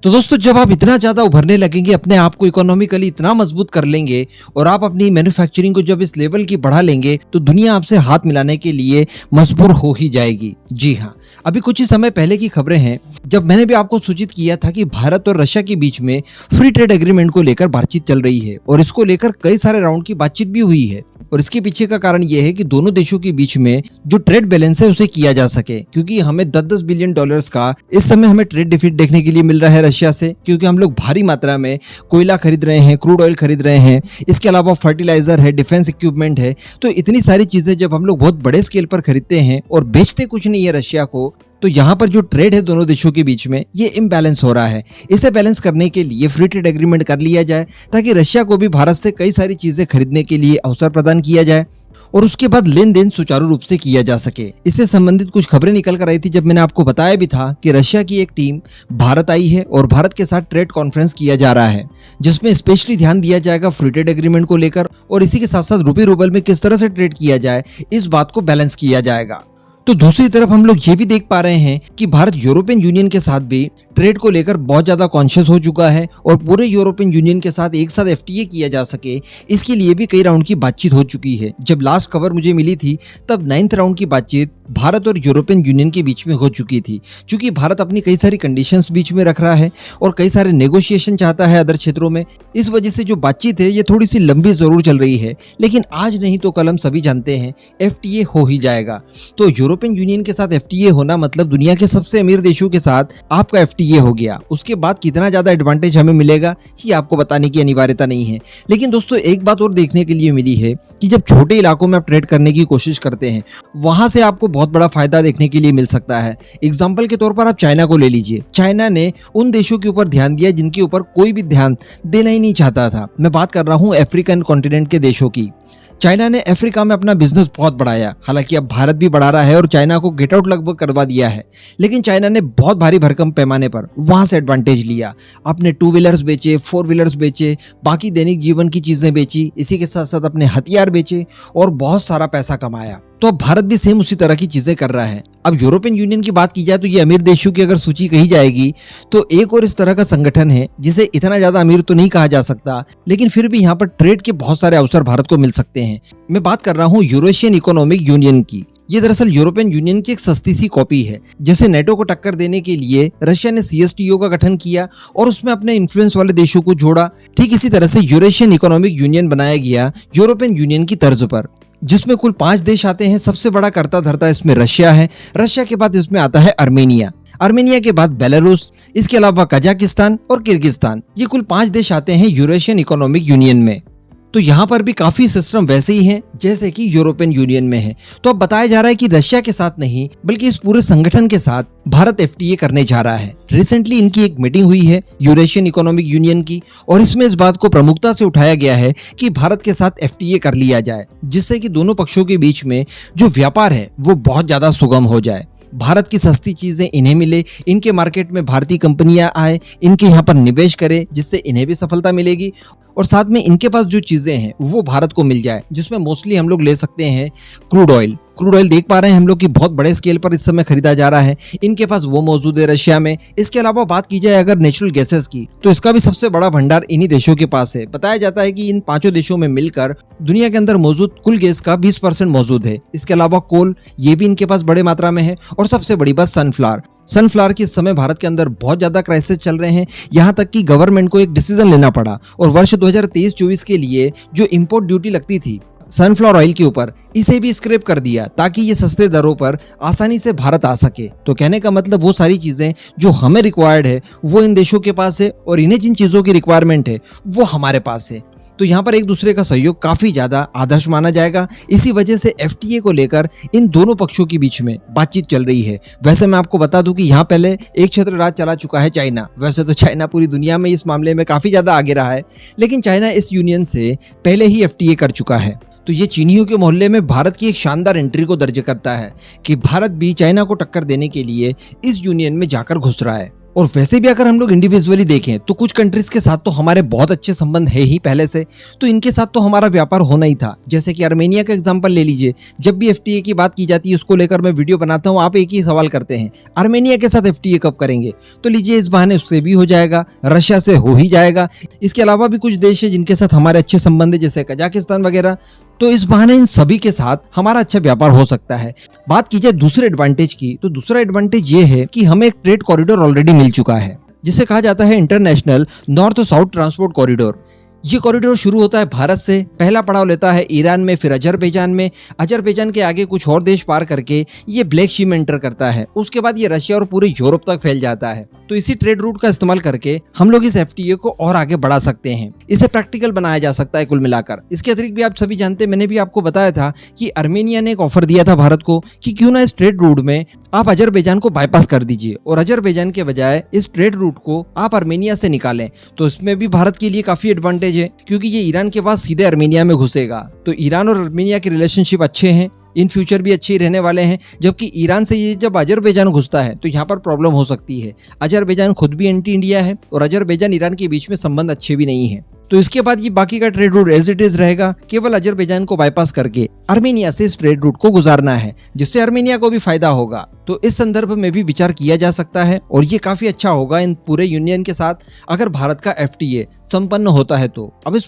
तो दोस्तों, जब आप इतना ज्यादा उभरने लगेंगे, अपने आप को इकोनॉमिकली इतना मजबूत कर लेंगे और आप अपनी मैन्युफैक्चरिंग को जब इस लेवल की बढ़ा लेंगे तो दुनिया आपसे हाथ मिलाने के लिए मजबूर हो ही जाएगी। जी हाँ, अभी कुछ ही समय पहले की खबरें हैं जब मैंने भी आपको सूचित किया था कि भारत और रशिया के बीच में फ्री ट्रेड एग्रीमेंट को लेकर बातचीत चल रही है और इसको लेकर कई सारे राउंड की बातचीत भी हुई है। और इसके पीछे का कारण यह है कि दोनों देशों के बीच में जो ट्रेड बैलेंस है उसे किया जा सके, क्योंकि हमें 10-10 बिलियन डॉलर्स का इस समय हमें ट्रेड डिफिट देखने के लिए मिल रहा है रशिया से, क्योंकि हम लोग भारी मात्रा में कोयला खरीद रहे हैं, क्रूड ऑयल खरीद रहे हैं, इसके अलावा फर्टिलाइजर है, डिफेंस इक्विपमेंट है। तो इतनी सारी चीजें जब हम लोग बहुत बड़े स्केल पर खरीदते हैं और बेचते कुछ नहीं है रशिया को, तो यहाँ पर जो ट्रेड है दोनों देशों के बीच में ये इम्बैलेंस हो रहा है। इसे बैलेंस करने के लिए फ्री ट्रेड एग्रीमेंट कर लिया जाए ताकि रशिया को भी भारत से कई सारी चीजें खरीदने के लिए अवसर प्रदान किया जाए और उसके बाद लेन देन सुचारू रूप से किया जा सके। इससे संबंधित कुछ खबरें निकल कर आई थी जब मैंने आपको बताया भी था कि रशिया की एक टीम भारत आई है और भारत के साथ ट्रेड कॉन्फ्रेंस किया जा रहा है, जिसमें स्पेशली ध्यान दिया जाएगा फ्री ट्रेड एग्रीमेंट को लेकर और इसी के साथ साथ रुपये रूबल में किस तरह से ट्रेड किया जाए, इस बात को बैलेंस किया जाएगा। तो दूसरी तरफ हम लोग ये भी देख पा रहे हैं कि भारत यूरोपियन यूनियन के साथ भी ट्रेड को लेकर बहुत ज्यादा कॉन्शियस हो चुका है और पूरे यूरोपियन यूनियन के साथ एक साथ एफटीए किया जा सके, इसके लिए भी कई राउंड की बातचीत हो चुकी है। जब लास्ट खबर मुझे मिली थी तब 9th राउंड की बातचीत भारत और यूरोपियन यूनियन के बीच में हो चुकी थी। क्योंकि भारत अपनी कई सारी कंडीशंस बीच में रख रहा है और कई सारे नेगोशिएशन चाहता है अदर क्षेत्रों में, इस वजह से जो बातचीत है ये थोड़ी सी लंबी जरूर चल रही है, लेकिन आज नहीं तो कल हम सभी जानते हैं एफटीए हो ही जाएगा। तो यूरोपियन यूनियन के साथ एफटीए होना मतलब दुनिया के सबसे अमीर देशों के साथ आपका एफटीए हो गया। उसके बाद कितना ज्यादा एडवांटेज हमें मिलेगा ये आपको बताने की अनिवार्यता नहीं है। लेकिन दोस्तों, एक बात और देखने के लिए मिली है कि जब छोटे इलाकों में आप ट्रेड करने की कोशिश करते हैं वहां से आपको बहुत बड़ा फायदा देखने के लिए मिल सकता है। एग्जाम्पल के तौर पर आप चाइना को ले लीजिए। चाइना ने उन देशों के ऊपर ध्यान दिया जिनके ऊपर कोई भी ध्यान देना ही नहीं चाहता था। मैं बात कर रहा हूं अफ्रीकन कॉन्टिनेंट के देशों की। चाइना ने अफ्रीका में अपना बिजनेस बहुत बढ़ाया, हालांकि अब भारत भी बढ़ा रहा है और चाइना को गेट आउट लगभग करवा दिया है, लेकिन चाइना ने बहुत भारी भरकम पैमाने पर वहां से एडवांटेज लिया। अपने 2 व्हीलर्स बेचे, 4 व्हीलर्स बेचे, बाकी दैनिक जीवन की चीजें बेची, इसी के साथ साथ अपने हथियार बेचे और बहुत सारा पैसा कमाया। तो अब भारत भी सेम उसी तरह की चीजें कर रहा है। अब यूरोपियन यूनियन की बात की जाए तो ये अमीर देशों की अगर सूची कही जाएगी तो एक और इस तरह का संगठन है जिसे इतना ज्यादा अमीर तो नहीं कहा जा सकता, लेकिन फिर भी यहाँ पर ट्रेड के बहुत सारे अवसर भारत को मिल सकते हैं। मैं बात कर रहा हूँ यूरेशियन इकोनॉमिक यूनियन की। ये दरअसल यूरोपियन यूनियन की एक सस्ती सी कॉपी है, जिसे नेटो को टक्कर देने के लिए रशिया ने सीएसटीओ का गठन किया और उसमें अपने इन्फ्लुएंस वाले देशों को जोड़ा। ठीक इसी तरह से यूरेशियन इकोनॉमिक यूनियन बनाया गया यूरोपियन यूनियन की तर्ज पर, जिसमें कुल 5 देश आते हैं। सबसे बड़ा करता धरता इसमें रशिया है। रशिया के बाद इसमें आता है अर्मेनिया, अर्मेनिया के बाद बेलारूस, इसके अलावा कजाकिस्तान और किर्गिस्तान। ये कुल 5 देश आते हैं यूरेशियन इकोनॉमिक यूनियन में। तो यहाँ पर भी काफी सिस्टम वैसे ही हैं जैसे कि यूरोपियन यूनियन में है। तो अब बताया जा रहा है कि रशिया के साथ नहीं बल्कि इस पूरे संगठन के साथ भारत एफटीए करने जा रहा है। रिसेंटली इनकी एक मीटिंग हुई है यूरेशियन इकोनॉमिक यूनियन की और इसमें इस बात को प्रमुखता से उठाया गया है कि भारत के साथ एफटीए कर लिया जाए, जिससे कि दोनों पक्षों के बीच में जो व्यापार है वो बहुत ज्यादा सुगम हो जाए। भारत की सस्ती चीजें इन्हें मिले, इनके मार्केट में भारतीय कंपनियां आए, इनके यहाँ पर निवेश करें, जिससे इन्हें भी सफलता मिलेगी और साथ में इनके पास जो चीजें हैं वो भारत को मिल जाए, जिसमें मोस्टली हम लोग ले सकते हैं क्रूड ऑयल। क्रूड ऑयल देख पा रहे हैं हम लोग कि बहुत बड़े स्केल पर इस समय खरीदा जा रहा है, इनके पास वो मौजूद है रशिया में। इसके अलावा बात की जाए अगर नेचुरल गैसेस की, तो इसका भी सबसे बड़ा भंडार इन्हीं देशों के पास है। बताया जाता है कि इन 5 देशों में मिलकर दुनिया के अंदर मौजूद कुल गैस का 20% मौजूद है। इसके अलावा कोल, ये भी इनके पास बड़े मात्रा में है और सबसे बड़ी बात सनफ्लावर की इस समय भारत के अंदर बहुत ज्यादा क्राइसिस चल रहे हैं। यहाँ तक कि गवर्नमेंट को एक डिसीजन लेना पड़ा और वर्ष 2023-24 के लिए जो इंपोर्ट ड्यूटी लगती थी सनफ्लावर ऑयल के ऊपर, इसे भी स्क्रैप कर दिया ताकि ये सस्ते दरों पर आसानी से भारत आ सके। तो कहने का मतलब वो सारी चीजें जो हमें रिक्वायर्ड है वो इन देशों के पास है और इन्हें जिन चीजों की रिक्वायरमेंट है वो हमारे पास है। तो यहाँ पर एक दूसरे का सहयोग काफी ज्यादा आदर्श माना जाएगा। इसी वजह से एफटीए को लेकर इन दोनों पक्षों के बीच में बातचीत चल रही है। वैसे मैं आपको बता दूं कि यहाँ पहले एक क्षेत्र राज चला चुका है चाइना। वैसे तो चाइना पूरी दुनिया में इस मामले में काफी ज्यादा आगे रहा है, लेकिन चाइना इस यूनियन से पहले ही एफटीए कर चुका है। तो ये चीनियों के मोहल्ले में भारत की एक शानदार एंट्री को दर्ज करता है कि भारत भी चाइना को टक्कर देने के लिए इस यूनियन में जाकर घुस रहा है। और वैसे भी अगर हम लोग इंडिविजुअली देखें तो कुछ कंट्रीज के साथ तो हमारे बहुत अच्छे संबंध है ही पहले से, तो इनके साथ तो हमारा व्यापार होना ही था। जैसे कि आर्मेनिया का एग्जांपल ले लीजिए, जब भी एफटीए की बात की जाती है उसको लेकर मैं वीडियो बनाता हूँ, आप एक ही सवाल करते हैं आर्मेनिया के साथ एफटीए कब करेंगे, तो लीजिए इस बहाने उससे भी हो जाएगा, रशिया से हो ही जाएगा। इसके अलावा भी कुछ देश है जिनके साथ हमारे अच्छे संबंध है, जैसे कजाकिस्तान वगैरह, तो इस बहाने इन सभी के साथ हमारा अच्छा व्यापार हो सकता है। बात की जाए दूसरे एडवांटेज की, तो दूसरा एडवांटेज ये है कि हमें एक ट्रेड कॉरिडोर ऑलरेडी मिल चुका है, जिसे कहा जाता है international north south transport corridor. ये कॉरिडोर शुरू होता है भारत से, पहला पड़ाव लेता है ईरान में, फिर अजरबैजान में, अजरबैजान के आगे कुछ और देश पार करके ये ब्लैक सी में एंटर करता है। उसके बाद ये रशिया और पूरे यूरोप तक फैल जाता है। तो इसी ट्रेड रूट का इस्तेमाल करके हम लोग इस एफटीए को और आगे बढ़ा सकते हैं, इसे प्रैक्टिकल बनाया जा सकता है कुल मिलाकर। इसके अतिरिक्त भी आप सभी जानते हैं, मैंने भी आपको बताया था कि आर्मेनिया ने एक ऑफर दिया था भारत को कि क्यों ना इस ट्रेड रूट में आप अजरबैजान को बाईपास कर दीजिए और अजरबैजान के बजाय इस ट्रेड रूट को आप आर्मेनिया से निकालें। तो इसमें भी भारत के लिए काफी एडवांटेज है, क्योंकि ये ईरान के पास सीधे आर्मेनिया में घुसेगा। तो ईरान और आर्मेनिया के रिलेशनशिप अच्छे हैं, इन फ्यूचर भी अच्छे ही रहने वाले हैं। जबकि ईरान से ये जब अजरबैजान घुसता है तो यहाँ पर प्रॉब्लम हो सकती है। अजरबैजान खुद भी एंटी इंडिया है और अजरबैजान ईरान के बीच में संबंध अच्छे भी नहीं है। तो इसके बाद ये बाकी का trade route as it is रहेगा, केवल अजरबैजान को बाईपास करके आर्मेनिया से इस ट्रेड रूट को गुजारना है, जिससे आर्मेनिया को भी फायदा होगा। तो इस संदर्भ में भी विचार किया जा सकता है और ये काफी अच्छा होगा इन पूरे यूनियन के साथ अगर भारत का एफटीए संपन्न होता है तो। अब इस